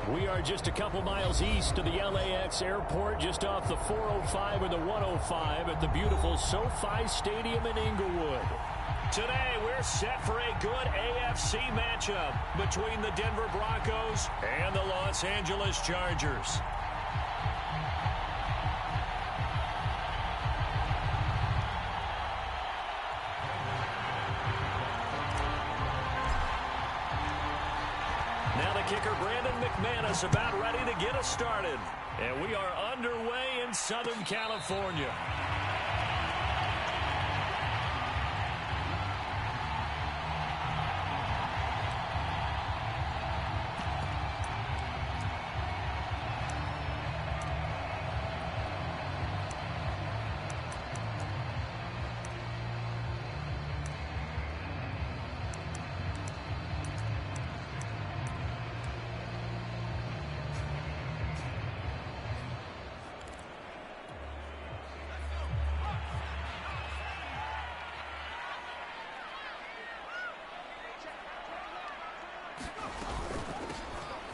We are just a couple miles east of the LAX airport, just off the 405 and the 105 at the beautiful SoFi Stadium in Inglewood. Today, we're set for a good AFC matchup between the Denver Broncos and the Los Angeles Chargers. Now the kicker, Brandon McManus, about ready to get us started. And we are underway in Southern California.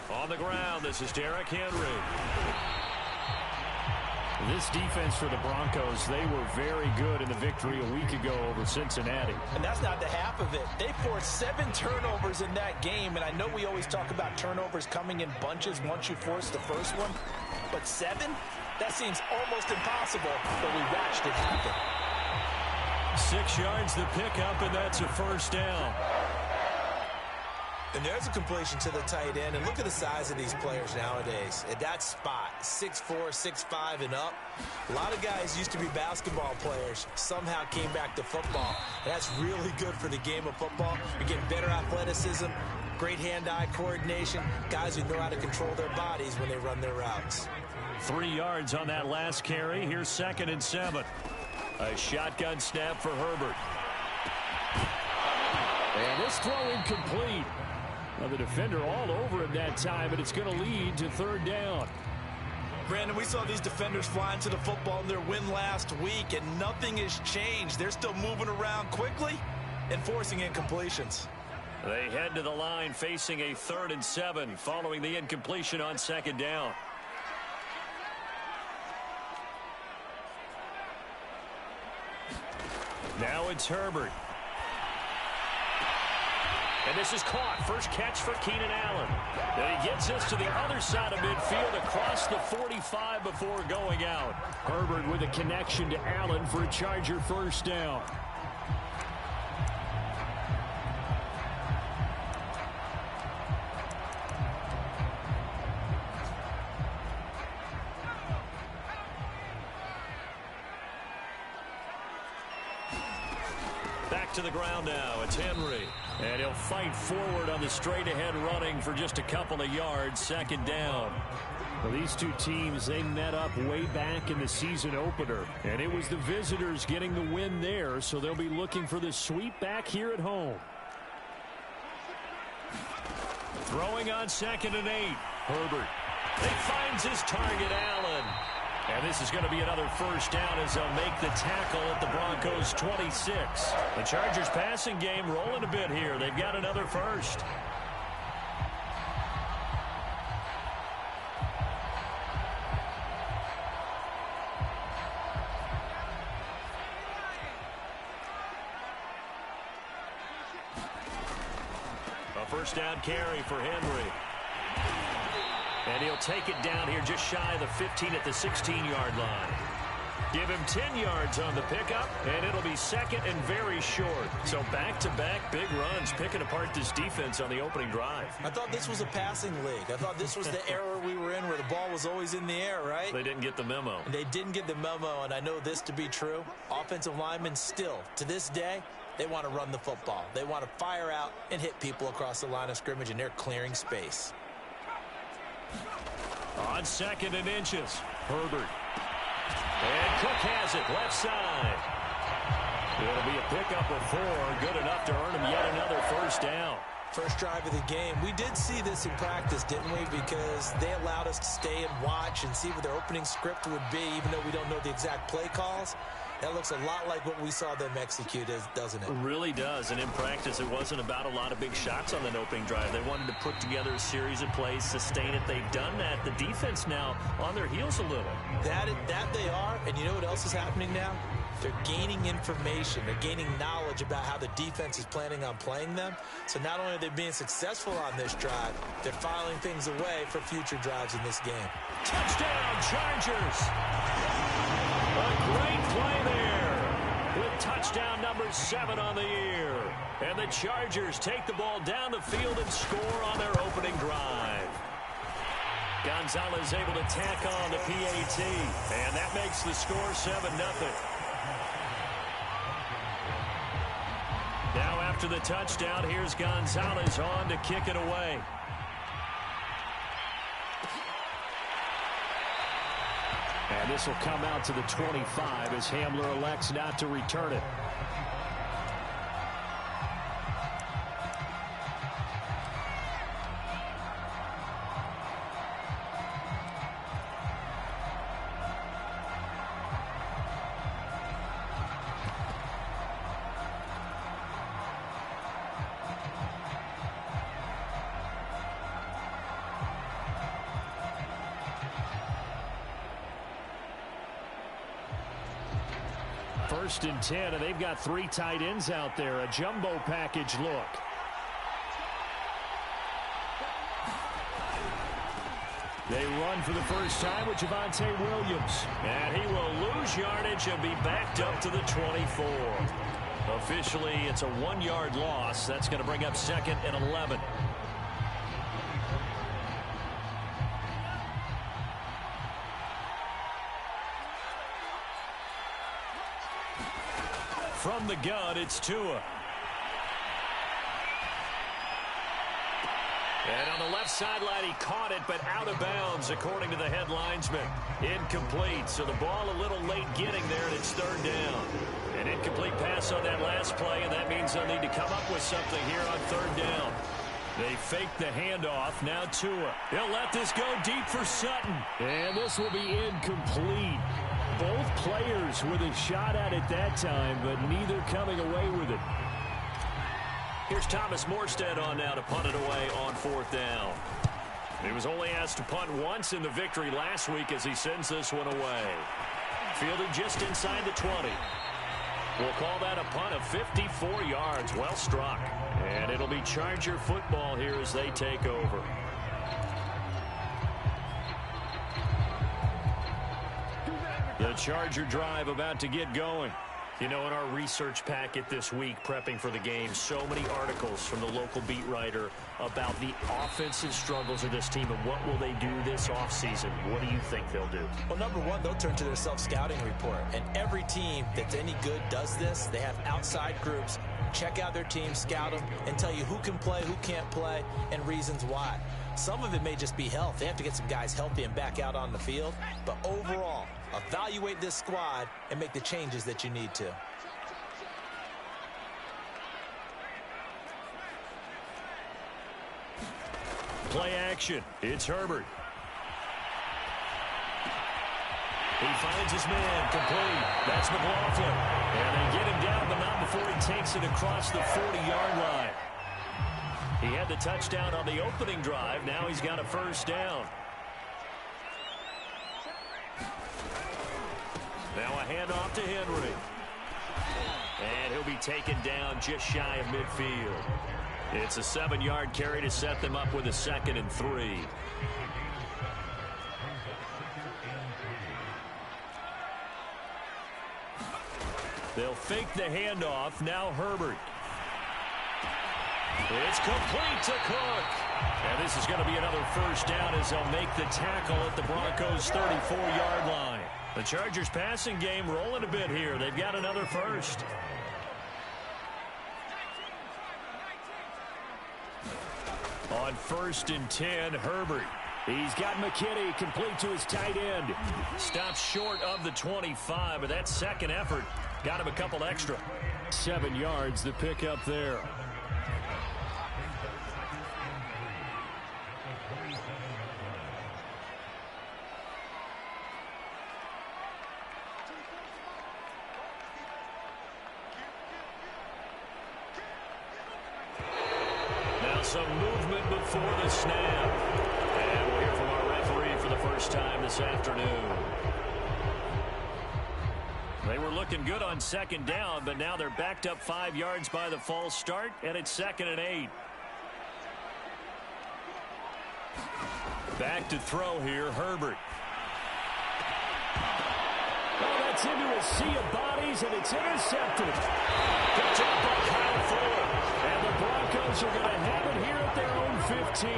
On the ground, this is Derrick Henry. This defense for the Broncos, they were very good in the victory a week ago over Cincinnati. And that's not the half of it. They forced 7 turnovers in that game, and I know we always talk about turnovers coming in bunches once you force the first one, but 7? That seems almost impossible, but we watched it happen. 6 yards the pickup, and that's a first down. And there's a completion to the tight end. And look at the size of these players nowadays. At that spot, 6'4", 6'5", and up. A lot of guys used to be basketball players. Somehow came back to football. And that's really good for the game of football. You're getting better athleticism, great hand-eye coordination, guys who know how to control their bodies when they run their routes. 3 yards on that last carry. Here's 2nd and 7. A shotgun snap for Herbert. And this throw incomplete. Now the defender all over him that time, but it's going to lead to 3rd down. Brandon, we saw these defenders flying to the football in their win last week, and nothing has changed. They're still moving around quickly and forcing incompletions. They head to the line facing a 3rd and 7 following the incompletion on 2nd down. Now it's Herbert. And this is caught. First catch for Keenan Allen. Then he gets us to the other side of midfield across the 45 before going out. Herbert with a connection to Allen for a Charger first down. Back to the ground now. It's Henry. And he'll fight forward on the straight-ahead running for just a couple of yards. 2nd down. Well, these two teams, they met up way back in the season opener. And it was the visitors getting the win there, so they'll be looking for the sweep back here at home. Throwing on 2nd and 8. Herbert. He finds his target, Allen. And this is going to be another first down as they'll make the tackle at the Broncos' 26. The Chargers passing game rolling a bit here. They've got another first. A first down carry for Henry. And he'll take it down here just shy of the 15 at the 16-yard line. Give him 10 yards on the pickup, and it'll be 2nd and very short. So back-to-back big runs picking apart this defense on the opening drive. I thought this was a passing league. I thought this was the era we were in where the ball was always in the air, right? They didn't get the memo. They didn't get the memo, and I know this to be true. Offensive linemen still, to this day, they want to run the football. They want to fire out and hit people across the line of scrimmage, and they're clearing space. On 2nd and inches, Herbert. And Cook has it, left side. It'll be a pickup of 4, good enough to earn him yet another first down. First drive of the game. We did see this in practice, didn't we? Because they allowed us to stay and watch and see what their opening script would be, even though we don't know the exact play calls. That looks a lot like what we saw them execute, doesn't it? It really does. And in practice, it wasn't about a lot of big shots on that opening drive. They wanted to put together a series of plays, sustain it. They've done that. The defense now on their heels a little. That they are. And you know what else is happening now? They're gaining information. They're gaining knowledge about how the defense is planning on playing them. So not only are they being successful on this drive, they're filing things away for future drives in this game. Touchdown, Chargers! A great play there with touchdown number 7 on the year. And the Chargers take the ball down the field and score on their opening drive. Gonzalez able to tack on the PAT, and that makes the score 7-0. Now after the touchdown, here's Gonzalez on to kick it away. And this will come out to the 25 as Hamler elects not to return it. First and 10, and they've got 3 tight ends out there. A jumbo package look. They run for the first time with Javonte Williams. And he will lose yardage and be backed up to the 24. Officially, it's a 1-yard loss. That's going to bring up 2nd and 11. From the gun, it's Tua. And on the left sideline, he caught it, but out of bounds, according to the head linesman. Incomplete, so the ball a little late getting there, and it's 3rd down. An incomplete pass on that last play, and that means they'll need to come up with something here on 3rd down. They fake the handoff. Now Tua. He'll let this go deep for Sutton. And this will be incomplete. Both players with a shot at it that time, but neither coming away with it. Here's Thomas Morstead on now to punt it away on 4th down. He was only asked to punt once in the victory last week as he sends this one away. Fielded just inside the 20. We'll call that a punt of 54 yards. Well struck. And it'll be Charger football here as they take over. The Charger drive about to get going. You know, in our research packet this week, prepping for the game, so many articles from the local beat writer about the offensive struggles of this team and what will they do this offseason. What do you think they'll do? Well, number one, they'll turn to their self-scouting report. And every team that's any good does this. They have outside groups. Check out their team, scout them, and tell you who can play, who can't play, and reasons why. Some of it may just be health. They have to get some guys healthy and back out on the field. But overall, evaluate this squad and make the changes that you need to. Play action. It's Herbert. He finds his man complete. That's McLaughlin. And they get him down, but not before he takes it across the 40-yard line. He had the touchdown on the opening drive. Now he's got a 1st down. Now a handoff to Henry. And he'll be taken down just shy of midfield. It's a 7-yard carry to set them up with a 2nd and 3. They'll fake the handoff. Now Herbert. It's complete to Cook. And this is going to be another 1st down as they'll make the tackle at the Broncos' 34-yard line. The Chargers passing game rolling a bit here. They've got another 1st. On 1st and 10, Herbert. He's got McKinney complete to his tight end. Stops short of the 25, but that 2nd effort got him a couple extra. 7 yards, the pickup there. Some movement before the snap. And we'll hear from our referee for the first time this afternoon. They were looking good on second down, but now they're backed up 5 yards by the false start, and it's 2nd and 8. Back to throw here, Herbert. Oh, that's into a sea of bodies, and it's intercepted. Picked up by Kyle Fuller. And the Broncos are going to have it here at their own 15.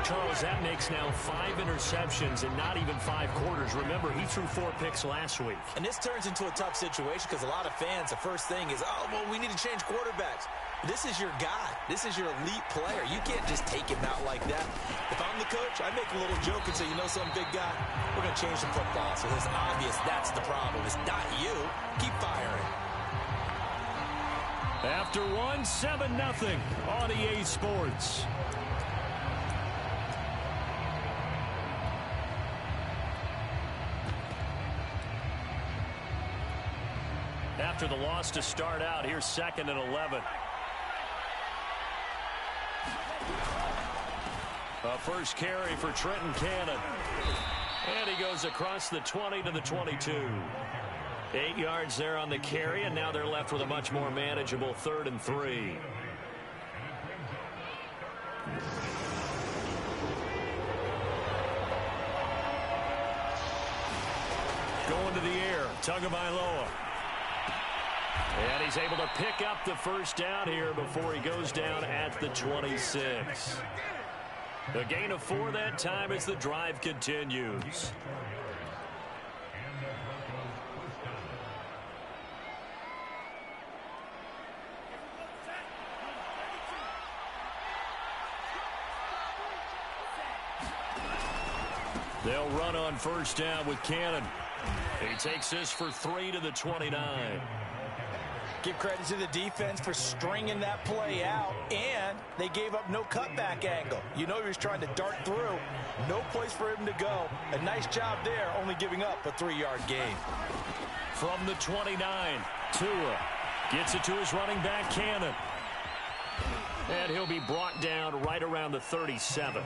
Charles, that makes now 5 interceptions in not even 5 quarters. Remember, he threw 4 picks last week. And this turns into a tough situation because a lot of fans, the first thing is, oh, well, we need to change quarterbacks. This is your guy. This is your elite player. You can't just take him out like that. If I'm the coach, I make a little joke and say, you know, some big guy, we're going to change the football. So it's obvious that's the problem. It's not you. Keep firing. After one, 7-0 on EA Sports. After the loss to start out, here's 2nd and 11. A first carry for Trenton Cannon. And he goes across the 20 to the 22. 8 yards there on the carry, and now they're left with a much more manageable 3rd and 3. Going to the air, Tagovailoa. And he's able to pick up the first down here before he goes down at the 26. A gain of 4 that time as the drive continues. They'll run on first down with Cannon. He takes this for 3 to the 29. Give credit to the defense for stringing that play out, and they gave up no cutback angle. You know he was trying to dart through. No place for him to go. A nice job there, only giving up a 3-yard gain. From the 29, Tua gets it to his running back, Cannon. And he'll be brought down right around the 37.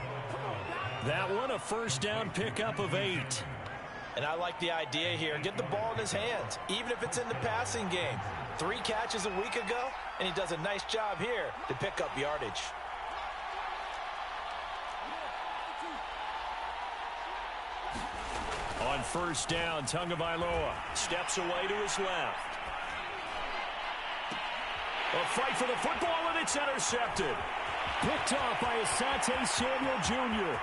That one, a first down pickup of 8. And I like the idea here. Get the ball in his hands, even if it's in the passing game. 3 catches a week ago, and he does a nice job here to pick up yardage. On first down, Tagovailoa steps away to his left. A fight for the football, and it's intercepted. Picked off by Asante Samuel Jr.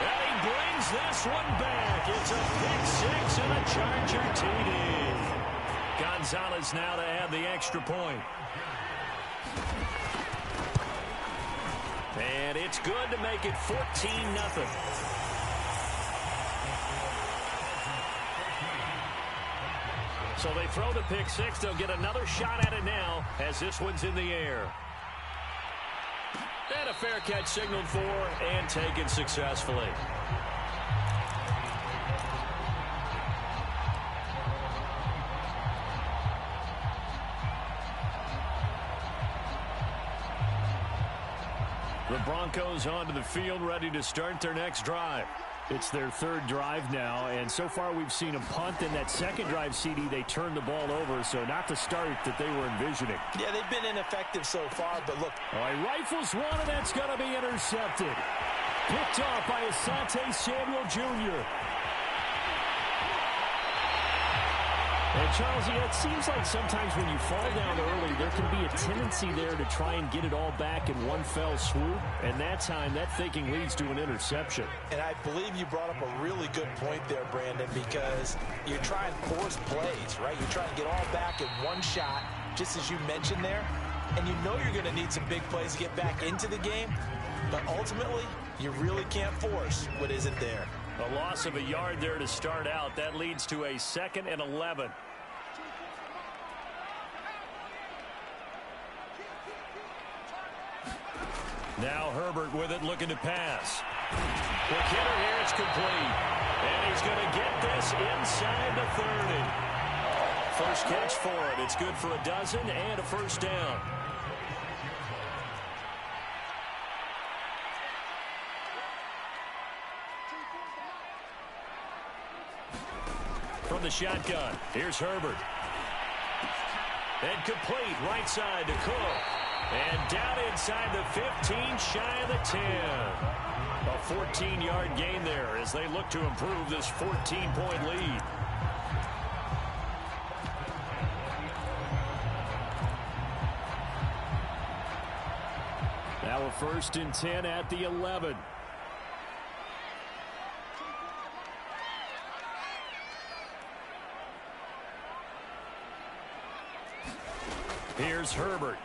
And he brings this one back. It's a pick 6 and a Charger TD. Gonzalez now to add the extra point. And it's good to make it 14-0. So they throw the pick 6. They'll get another shot at it now as this one's in the air. And a fair catch signaled for and taken successfully. The Broncos onto the field, ready to start their next drive. It's their 3rd drive now, and so far we've seen them punt. In that second drive, CD, they turned the ball over, so not the start that they were envisioning. Yeah, they've been ineffective so far, but look. All right, rifles one, and that's going to be intercepted. Picked off by Asante Samuel Jr. And, Charles, it seems like sometimes when you fall down early, there can be a tendency there to try and get it all back in one fell swoop. And that time, that thinking leads to an interception. And I believe you brought up a really good point there, Brandon, because you're trying to force plays, right? You're trying to get all back in one shot, just as you mentioned there. And you know you're going to need some big plays to get back into the game. But ultimately, you really can't force what isn't there. A loss of a yard there to start out. That leads to a 2nd and 11. Now Herbert with it, looking to pass. Quick hitter here, it's complete. And he's going to get this inside the 30. First catch for it. It's good for a dozen and a first down. from the shotgun. Here's Herbert. And complete right side to Cook. And down inside the 15, shy of the 10. A 14-yard gain there as they look to improve this 14-point lead. Now a 1st and 10 at the 11. Here's Herbert.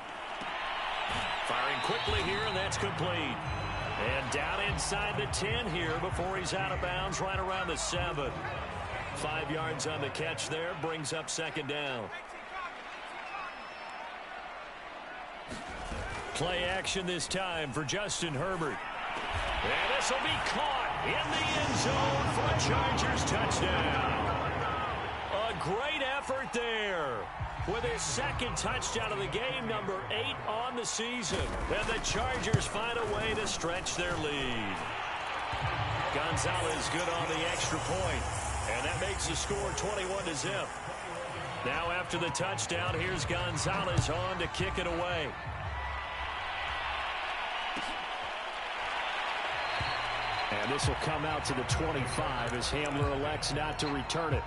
Firing quickly here, and that's complete. And down inside the 10 here before he's out of bounds, right around the 7. 5 yards on the catch there, brings up 2nd down. Play action this time for Justin Herbert. And this will be caught in the end zone for a Chargers touchdown. A great effort there. With his 2nd touchdown of the game, number 8 on the season. And the Chargers find a way to stretch their lead. Gonzalez good on the extra point. And that makes the score 21-0. Now after the touchdown, here's Gonzalez on to kick it away. And this will come out to the 25 as Hamler elects not to return it.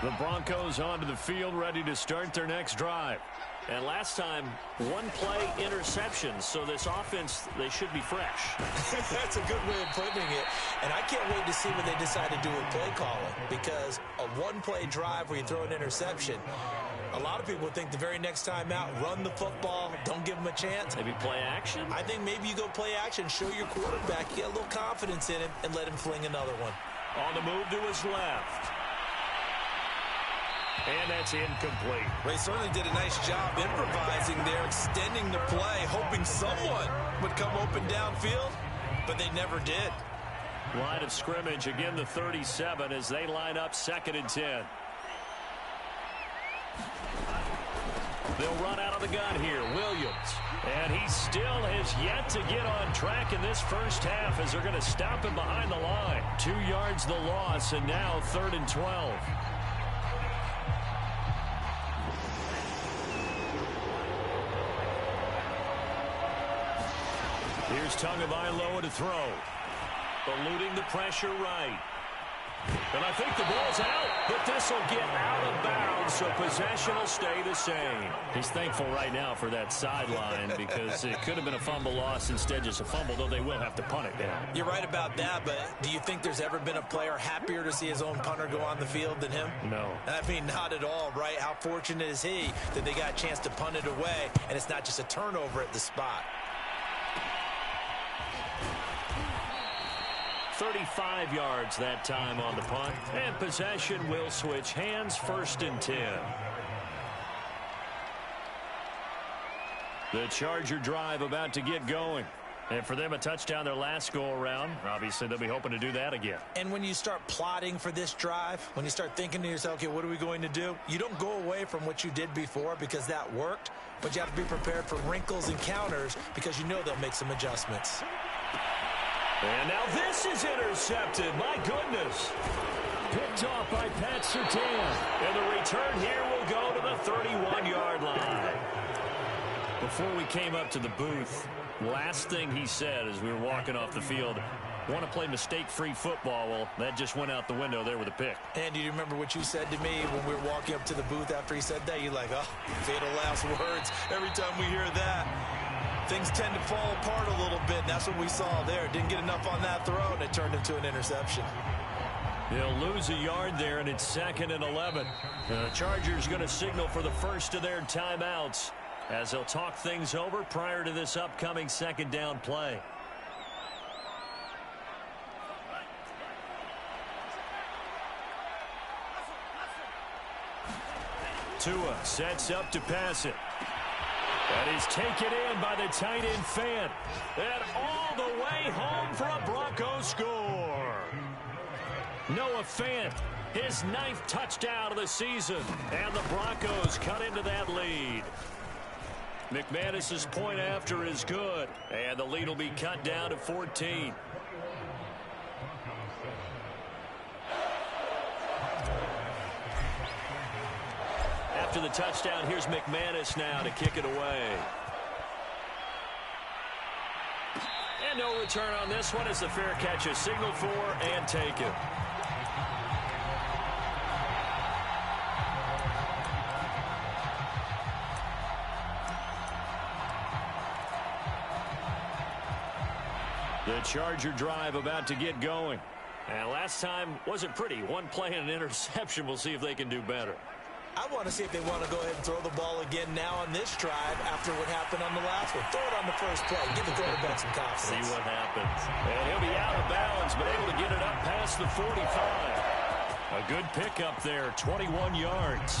The Broncos onto the field, ready to start their next drive. And last time, 1-play interception, so this offense, they should be fresh. That's a good way of putting it. And I can't wait to see what they decide to do with play calling, because a 1-play drive where you throw an interception, a lot of people think the very next time out, run the football, don't give them a chance. Maybe play action? I think maybe you go play action, show your quarterback, get a little confidence in him, and let him fling another one. On the move to his left. And that's incomplete. They certainly did a nice job improvising there, extending the play, hoping someone would come open downfield, but they never did. Line of scrimmage, again the 37 as they line up 2nd and 10. They'll run out of the gun here, Williams. And he still has yet to get on track in this first half as they're going to stop him behind the line. 2 yards the loss, and now 3rd and 12. Here's Tagovailoa to throw. Eluding the pressure right. And I think the ball's out, but this will get out of bounds, so possession will stay the same. He's thankful right now for that sideline because it could have been a fumble loss, instead just a fumble, though they will have to punt it down. You're right about that, but do you think there's ever been a player happier to see his own punter go on the field than him? No. I mean, not at all, right? How fortunate is he that they got a chance to punt it away, and it's not just a turnover at the spot. 35 yards that time on the punt, and possession will switch hands, 1st and 10. The Charger drive about to get going. And for them, a touchdown their last go-around. Obviously, they'll be hoping to do that again. And when you start plotting for this drive, when you start thinking to yourself, okay, what are we going to do? You don't go away from what you did before because that worked, but you have to be prepared for wrinkles and counters because you know they'll make some adjustments. And now this is intercepted. My goodness. Picked off by Pat Surtain. And the return here will go to the 31-yard line. Before we came up to the booth, last thing he said as we were walking off the field, want to play mistake-free football. Well, that just went out the window there with a pick. And do you remember what you said to me when we were walking up to the booth after he said that? You're like, oh, fatal last words. Every time we hear that, things tend to fall apart a little bit, and that's what we saw there. Didn't get enough on that throw, and it turned into an interception. They'll lose a yard there, and it's 2nd and 11. The Chargers going to signal for the first of their timeouts as they'll talk things over prior to this upcoming 2nd down play. Tua sets up to pass it. That is taken in by the tight end Fant. And all the way home for a Broncos score. Noah Fant, his 9th touchdown of the season. And the Broncos cut into that lead. McManus's point after is good, and the lead will be cut down to 14. After the touchdown, here's McManus now to kick it away. And no return on this one as the fair catch is signaled for and taken. The Charger drive about to get going. And last time wasn't pretty. One play and an interception. We'll see if they can do better. I want to see if they want to go ahead and throw the ball again now on this drive after what happened on the last one. Throw it on the first play. Give the quarterback some confidence. See what happens. And he'll be out of bounds, but able to get it up past the 45. A good pickup there, 21 yards.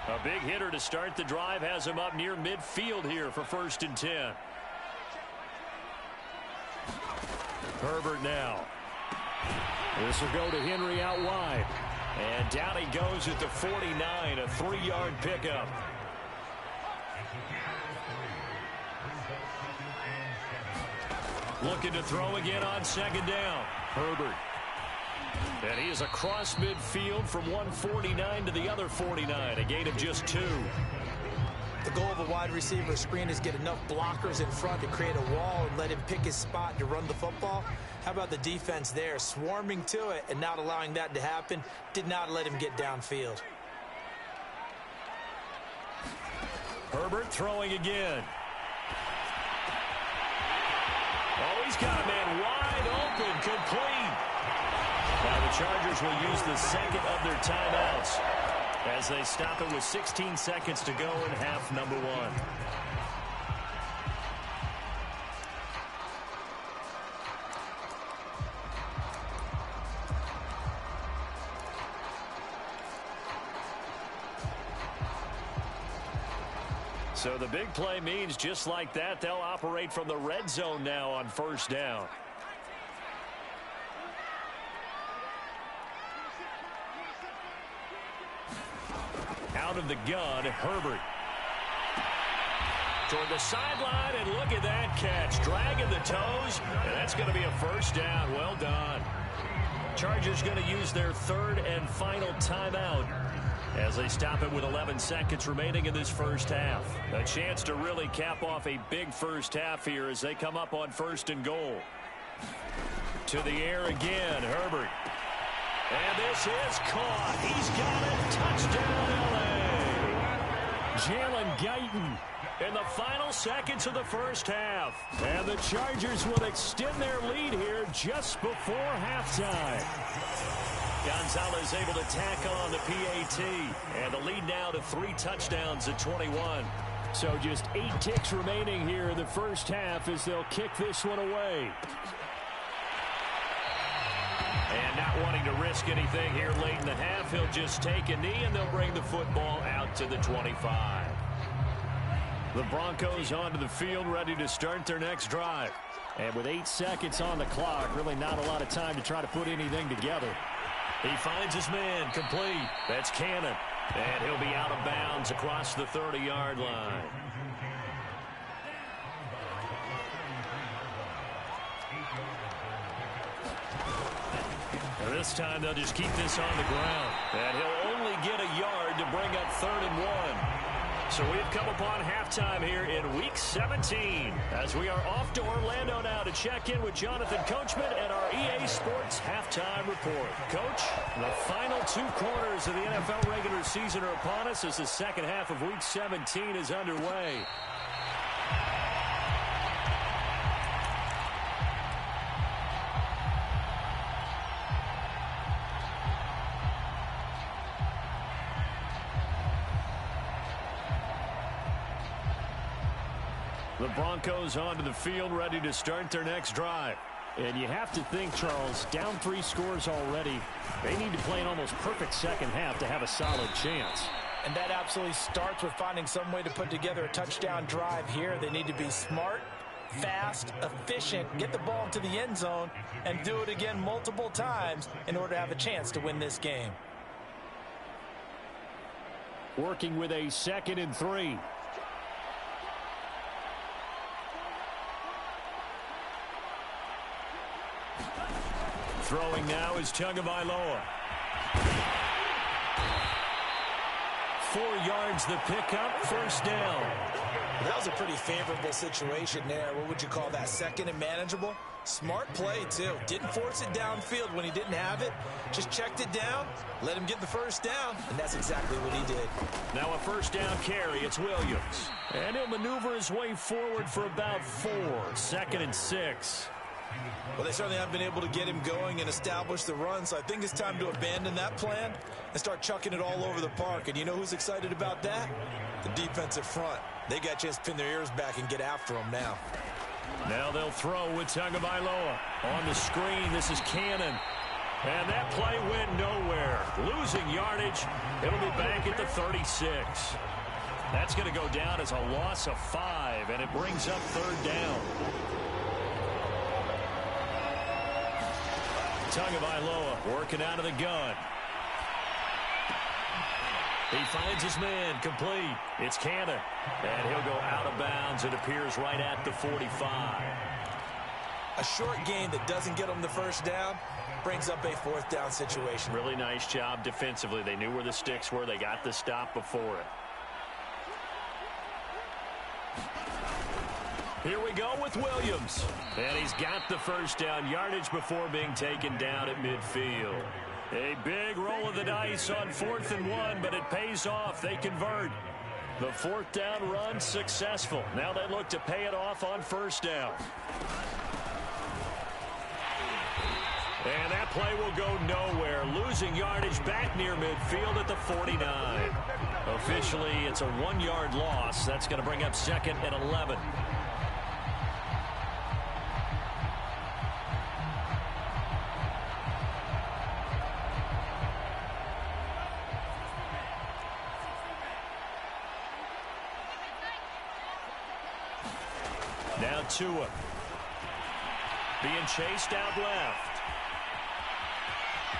A big hitter to start the drive has him up near midfield here for 1st and 10. Herbert now. This will go to Henry out wide. And down he goes at the 49, a 3-yard pickup. Looking to throw again on 2nd down. Herbert. And he is across midfield from 149 to the other 49, a gain of just 2. The goal of a wide receiver screen is get enough blockers in front to create a wall and let him pick his spot to run the football. How about the defense there, swarming to it and not allowing that to happen? Did not let him get downfield. Herbert throwing again. Oh, he's got a man wide open, complete. Now the Chargers will use the second of their timeouts as they stop it with 16 seconds to go in half number 1. So the big play means just like that, they'll operate from the red zone now on 1st down. Out of the gun, Herbert. Toward the sideline, and look at that catch. Dragging the toes, and that's going to be a 1st down. Well done. Chargers going to use their 3rd and final timeout as they stop it with 11 seconds remaining in this 1st half. A chance to really cap off a big 1st half here as they come up on 1st and goal. To the air again, Herbert. And this is caught. He's got it. Touchdown, L.A. Jalen Guyton in the final seconds of the 1st half. And the Chargers will extend their lead here just before halftime. Gonzalez able to tack on the PAT. And the lead now to 3 touchdowns at 21. So just 8 ticks remaining here in the 1st half as they'll kick this one away. And not wanting to risk anything here late in the half, he'll just take a knee and they'll bring the football out to the 25. The Broncos onto the field ready to start their next drive. And with 8 seconds on the clock, really not a lot of time to try to put anything together. He finds his man complete. That's Cannon. And he'll be out of bounds across the 30-yard line. This time they'll just keep this on the ground. And he'll only get a yard to bring up 3rd and 1. So we've come upon halftime here in Week 17 as we are off to Orlando now to check in with Jonathan Coachman and our EA Sports Halftime Report. Coach, the final 2 quarters of the NFL regular season are upon us as the second half of Week 17 is underway. The Broncos onto the field ready to start their next drive. And you have to think, Charles, down 3 scores already. They need to play an almost perfect second half to have a solid chance. And that absolutely starts with finding some way to put together a touchdown drive here. They need to be smart, fast, efficient, get the ball into the end zone, and do it again multiple times in order to have a chance to win this game. working with a 2nd and 3. Throwing now is Tagovailoa. 4 yards the pickup, first down. That was a pretty favorable situation there. What would you call that? 2nd and manageable? Smart play, too. Didn't force it downfield when he didn't have it. Just checked it down, let him get the first down, and that's exactly what he did. Now a first down carry. It's Williams. And he'll maneuver his way forward for about 4. 2nd and 6. Well, they certainly haven't been able to get him going and establish the run, so I think it's time to abandon that plan and start chucking it all over the park. And you know who's excited about that? The defensive front. They got a chance to pin their ears back and get after him now. Now they'll throw with Tagovailoa. On the screen, this is Cannon. And that play went nowhere. Losing yardage. It'll be back at the 36. That's going to go down as a loss of 5, and it brings up 3rd down. Tagovailoa working out of the gun. He finds his man, complete. It's Cannon, and he'll go out of bounds. It appears right at the 45. A short gain that doesn't get him the first down brings up a 4th down situation. Really nice job defensively. They knew where the sticks were. They got the stop before it. Here we go with Williams. And he's got the first down yardage before being taken down at midfield. A big roll of the dice on 4th and 1, but it pays off. They convert. The 4th down run successful. Now they look to pay it off on first down. And that play will go nowhere. Losing yardage back near midfield at the 49. Officially, it's a 1-yard loss. That's going to bring up 2nd and 11. Now Tua. Being chased out left.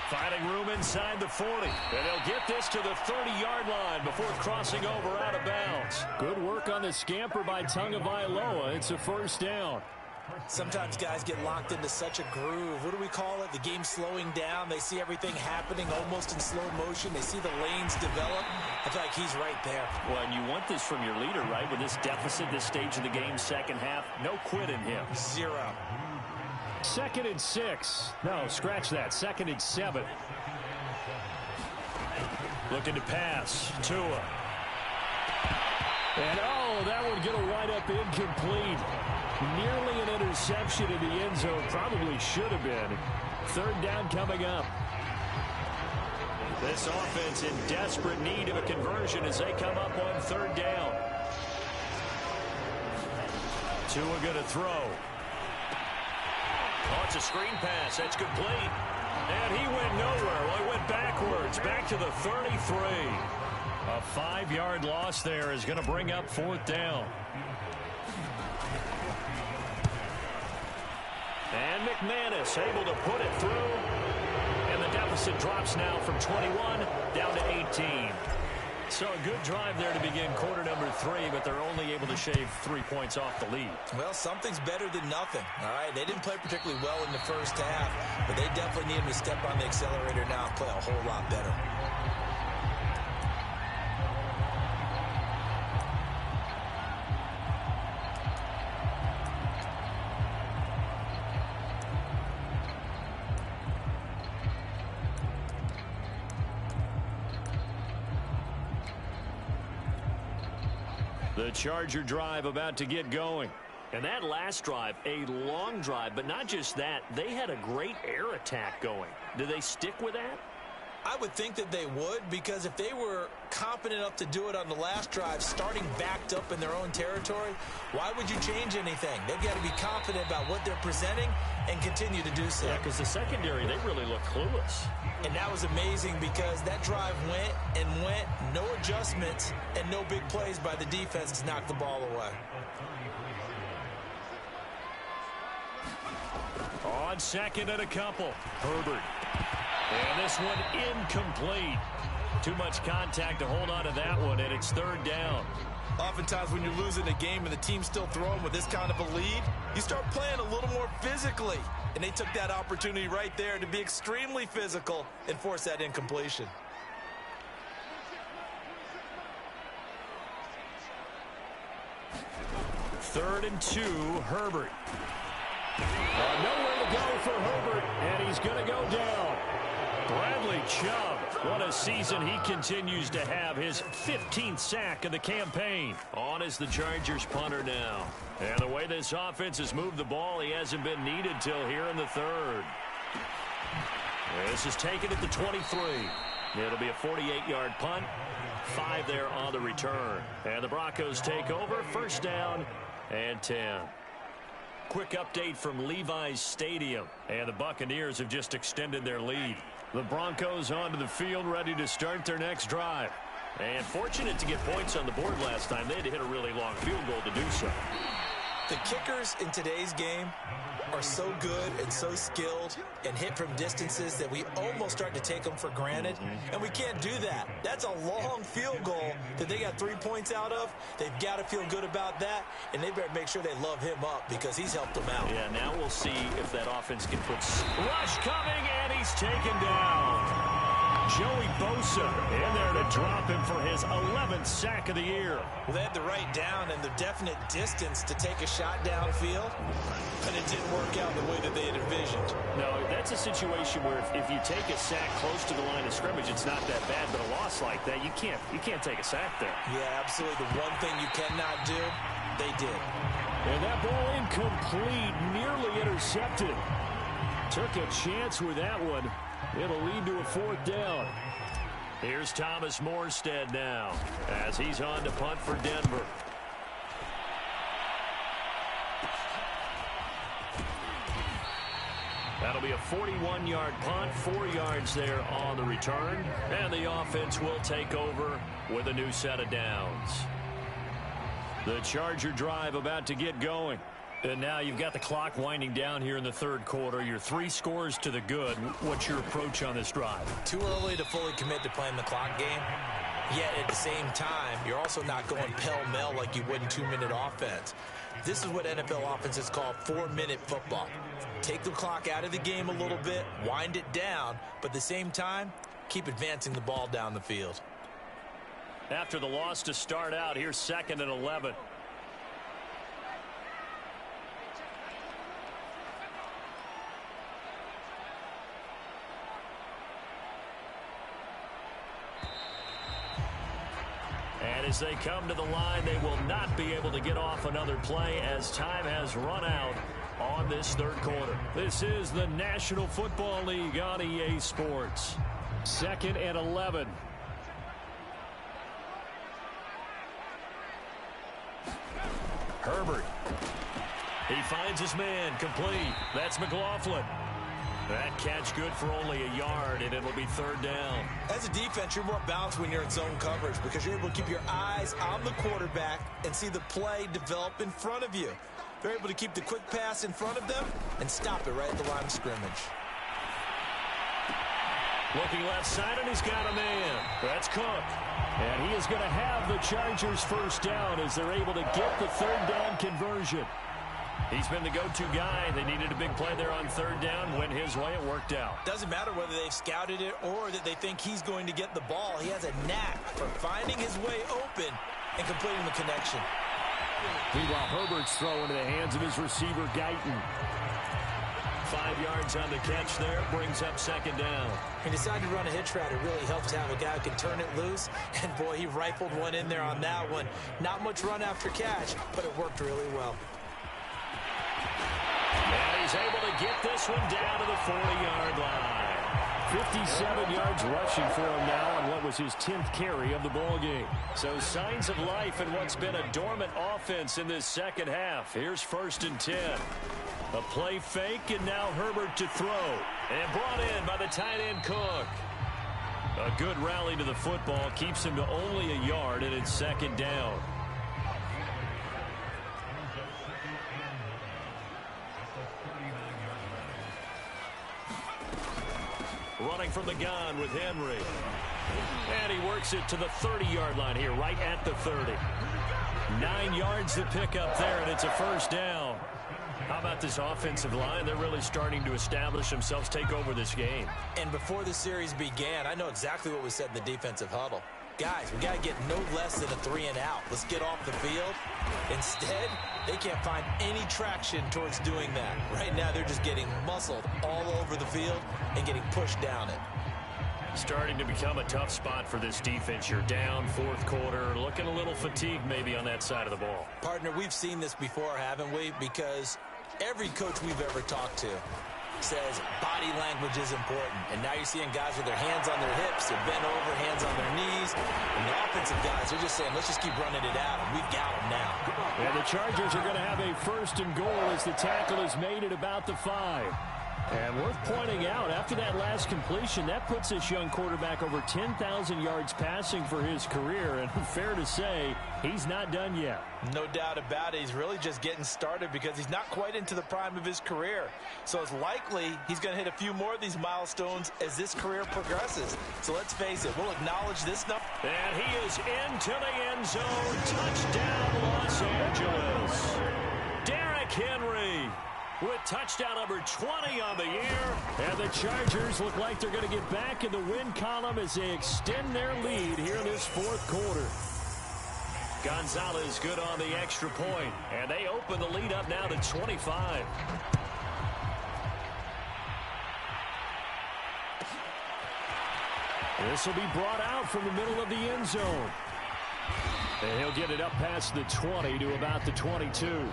Finding room inside the 40. And they'll get this to the 30-yard line before crossing over out of bounds. Good work on the scamper by Tagovailoa. It's a first down. Sometimes guys get locked into such a groove. What do we call it? The game slowing down. They see everything happening almost in slow motion. They see the lanes develop. I feel like he's right there. Well, and you want this from your leader, right? With this deficit, this stage of the game, second half, no quit in him. 0. 2nd and 6. No, scratch that. 2nd and 7. Looking to pass. Tua. And, oh, that would get a wide-up incomplete. Nearly an interception in the end zone. Probably should have been. 3rd down coming up. This offense in desperate need of a conversion as they come up on 3rd down. Tua going to throw. Oh, it's a screen pass. That's complete. And he went nowhere. Well, he went backwards. Back to the 33. A 5-yard loss there is going to bring up 4th down. And McManus able to put it through. And the deficit drops now from 21 down to 18. So a good drive there to begin quarter number 3, but they're only able to shave 3 points off the lead. Well, something's better than nothing. All right, they didn't play particularly well in the first half, but they definitely need him to step on the accelerator now and play a whole lot better. The Charger drive about to get going. And that last drive, a long drive, but not just that, they had a great air attack going. Do they stick with that? I would think that they would, because if they were confident enough to do it on the last drive, starting backed up in their own territory, why would you change anything? They've got to be confident about what they're presenting and continue to do so. Yeah, because the secondary, they really look clueless. And that was amazing because that drive went and went, no adjustments and no big plays by the defense to knock the ball away. On 2nd and a couple, Herbert. And this one incomplete. Too much contact to hold on to that one, and it's third down. Oftentimes when you're losing a game and the team's still throwing with this kind of a lead, you start playing a little more physically. And they took that opportunity right there to be extremely physical and force that incompletion. Third and 2, Herbert. Nowhere to go for Herbert, and he's going to go down. Bradley Chubb, what a season he continues to have. His 15th sack of the campaign. On is the Chargers punter now. And the way this offense has moved the ball, he hasn't been needed till here in the third. This is taken at the 23. It'll be a 48-yard punt. 5 there on the return. And the Broncos take over. First down and 10. Quick update from Levi's Stadium. And the Buccaneers have just extended their lead. The Broncos onto the field, ready to start their next drive. And fortunate to get points on the board last time. They had to hit a really long field goal to do so. The kickers in today's game are so good and so skilled and hit from distances that we almost start to take them for granted. And we can't do that. That's a long field goal that they got 3 points out of. They've got to feel good about that, and they better make sure they love him up because he's helped them out. Yeah, now we'll see if that offense can put rush coming, and he's taken down. Joey Bosa in there to drop him for his 11th sack of the year. Well, they had the right down and the definite distance to take a shot downfield, but it didn't work out the way that they had envisioned. No, that's a situation where if you take a sack close to the line of scrimmage, it's not that bad, but a loss like that, you can't take a sack there. Yeah, absolutely. The one thing you cannot do, they did. And that ball incomplete, nearly intercepted. Took a chance with that one. It'll lead to a fourth down. Here's Thomas Morstead now as he's on to punt for Denver. That'll be a 41-yard punt, 4 yards there on the return. And the offense will take over with a new set of downs. The Charger drive about to get going. And now you've got the clock winding down here in the third quarter. You're 3 scores to the good. What's your approach on this drive? Too early to fully commit to playing the clock game. Yet at the same time, you're also not going pell-mell like you would in 2-minute offense. This is what NFL offenses call 4-minute football. Take the clock out of the game a little bit, wind it down, but at the same time, keep advancing the ball down the field. After the loss to start out, here's 2nd and 11. And as they come to the line, they will not be able to get off another play as time has run out on this third quarter. This is the National Football League on EA Sports. 2nd and 11. Herbert. He finds his man, complete. That's McLaughlin. That catch good for only a yard, and it'll be third down. As a defense, you're more balanced when you're in zone coverage because you're able to keep your eyes on the quarterback and see the play develop in front of you. They're able to keep the quick pass in front of them and stop it right at the line of scrimmage. Looking left side, and he's got a man. That's Cook. And he is going to have the Chargers first down as they're able to get the third down conversion. He's been the go-to guy. They needed a big play there on third down. Went his way. It worked out. Doesn't matter whether they've scouted it or that they think he's going to get the ball. He has a knack for finding his way open and completing the connection. Meanwhile, Herbert's throw into the hands of his receiver, Guyton. 5 yards on the catch there. Brings up second down. He decided to run a hitch route. It really helps to have a guy who can turn it loose. And, boy, he rifled one in there on that one. Not much run after catch, but it worked really well. And he's able to get this one down to the 40-yard line. 57 yards rushing for him now on what was his 10th carry of the ball game. So signs of life in what's been a dormant offense in this second half. Here's 1st and 10. A play fake, and now Herbert to throw. And brought in by the tight end Cook. A good rally to the football keeps him to only a yard, and it's second down. Running from the gun with Henry. And he works it to the 30-yard line here, right at the 30. 9 yards to pick up there, and it's a first down. How about this offensive line? They're really starting to establish themselves, take over this game. And before the series began, I know exactly what was said in the defensive huddle. Guys, we got to get no less than a 3-and-out. Let's get off the field. Instead, they can't find any traction towards doing that. Right now, they're just getting muscled all over the field and getting pushed down it. Starting to become a tough spot for this defense. You're down fourth quarter, looking a little fatigued maybe on that side of the ball. Partner, we've seen this before, haven't we? Because every coach we've ever talked to says body language is important. And now you're seeing guys with their hands on their hips, they're bent over, hands on their knees. And the offensive guys, they're just saying, let's just keep running it out. And we've got them now. And the Chargers are going to have a first and goal as the tackle is made at about the 5. And worth pointing out, after that last completion, that puts this young quarterback over 10,000 yards passing for his career. And fair to say, he's not done yet. No doubt about it. He's really just getting started because he's not quite into the prime of his career. So it's likely he's going to hit a few more of these milestones as this career progresses. So let's face it, we'll acknowledge this number. And he is into the end zone. Touchdown, Los Angeles. Derrick Henry with touchdown number 20 on the year. And the Chargers look like they're going to get back in the win column as they extend their lead here in this fourth quarter. Gonzalez good on the extra point. And they open the lead up now to 25. This will be brought out from the middle of the end zone. And he'll get it up past the 20 to about the 22.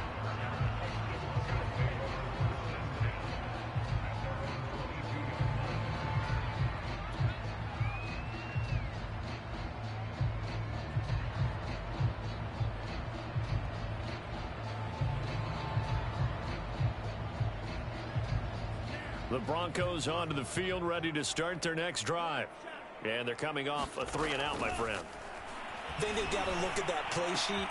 The Broncos onto the field, ready to start their next drive. And they're coming off a 3-and-out, my friend. I think they've got to look at that play sheet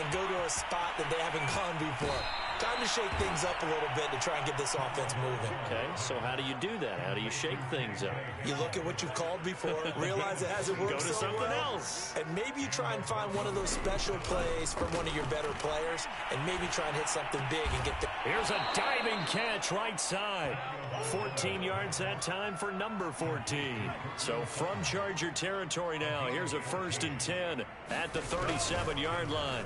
and go to a spot that they haven't gone before. Time to shake things up a little bit to try and get this offense moving. Okay, so how do you do that? How do you shake things up? You look at what you've called before, realize it hasn't worked Go to so something well, else. and maybe you try and find one of those special plays from one of your better players, and maybe try and hit something big and get the... Here's a diving catch right side. 14 yards that time for number 14. So from Charger territory now, here's a 1st and 10 at the 37-yard line.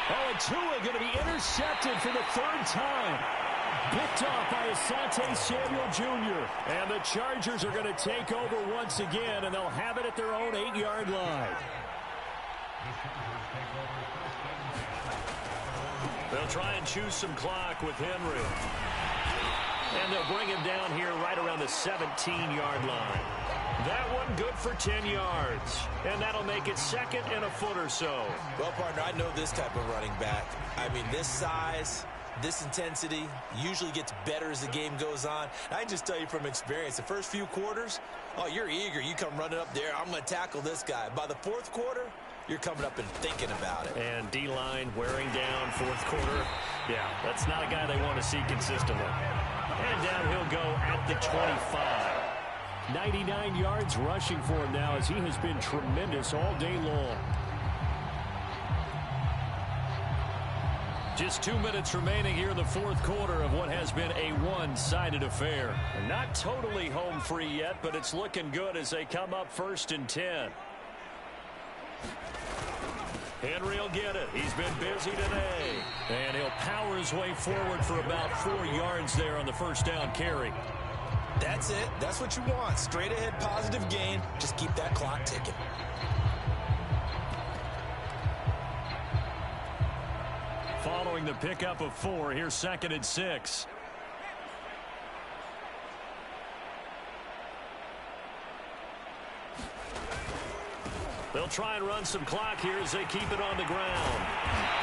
Oh, and Tua going to be intercepted for the 3rd time. Picked off by Asante Samuel Jr. And the Chargers are going to take over once again, and they'll have it at their own 8-yard line. They'll try and choose some clock with Henry. And they'll bring him down here right around the 17-yard line. That one good for 10 yards. And that'll make it 2nd and a foot or so. Well, partner, I know this type of running back. I mean, this size, this intensity usually gets better as the game goes on. I can just tell you from experience, the first few quarters, oh, you're eager. You come running up there. I'm going to tackle this guy. By the 4th quarter, you're coming up and thinking about it. And D-line wearing down 4th quarter. Yeah, that's not a guy they want to see consistently. And down he'll go at the 25. 99 yards rushing for him now as he has been tremendous all day long. Just 2 minutes remaining here in the 4th quarter of what has been a one-sided affair. Not totally home free yet, but it's looking good as they come up 1st and 10. Henry will get it. He's been busy today. And he'll power his way forward for about 4 yards there on the 1st down carry. That's it. That's what you want. Straight ahead, positive gain. Just keep that clock ticking. Following the pickup of 4, here's 2nd and 6. They'll try and run some clock here as they keep it on the ground.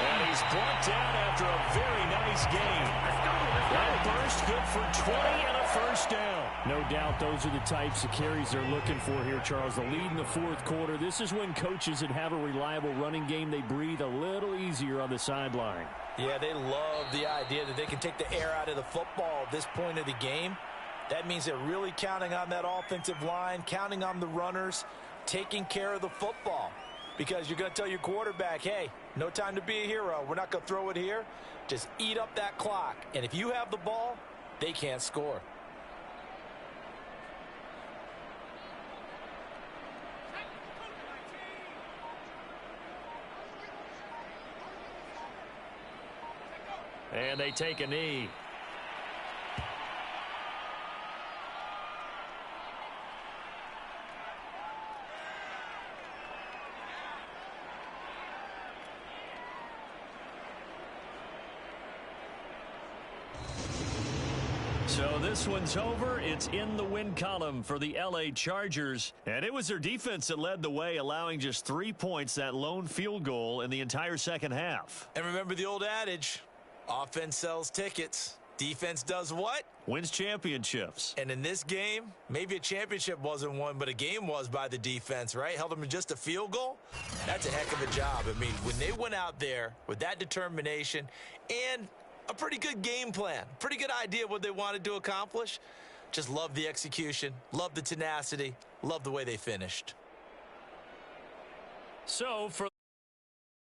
And he's brought down after a very nice gain. That burst good for 20 and a 1st down. No doubt those are the types of carries they're looking for here, Charles. The lead in the 4th quarter. This is when coaches that have a reliable running game, they breathe a little easier on the sideline. Yeah, they love the idea that they can take the air out of the football at this point of the game. That means they're really counting on that offensive line, counting on the runners, taking care of the football. Because you're going to tell your quarterback, hey, no time to be a hero. We're not going to throw it here. Just eat up that clock. And if you have the ball, they can't score. And they take a knee. So this one's over. It's in the win column for the L.A. Chargers. And it was their defense that led the way, allowing just 3 points, that lone field goal in the entire second half. And remember the old adage, offense sells tickets. Defense does what? Wins championships. And in this game, maybe a championship wasn't won, but a game was by the defense, right? Held them to just a field goal. That's a heck of a job. I mean, when they went out there with that determination and a pretty good game plan, pretty good idea what they wanted to accomplish. Just love the execution, love the tenacity, love the way they finished. So for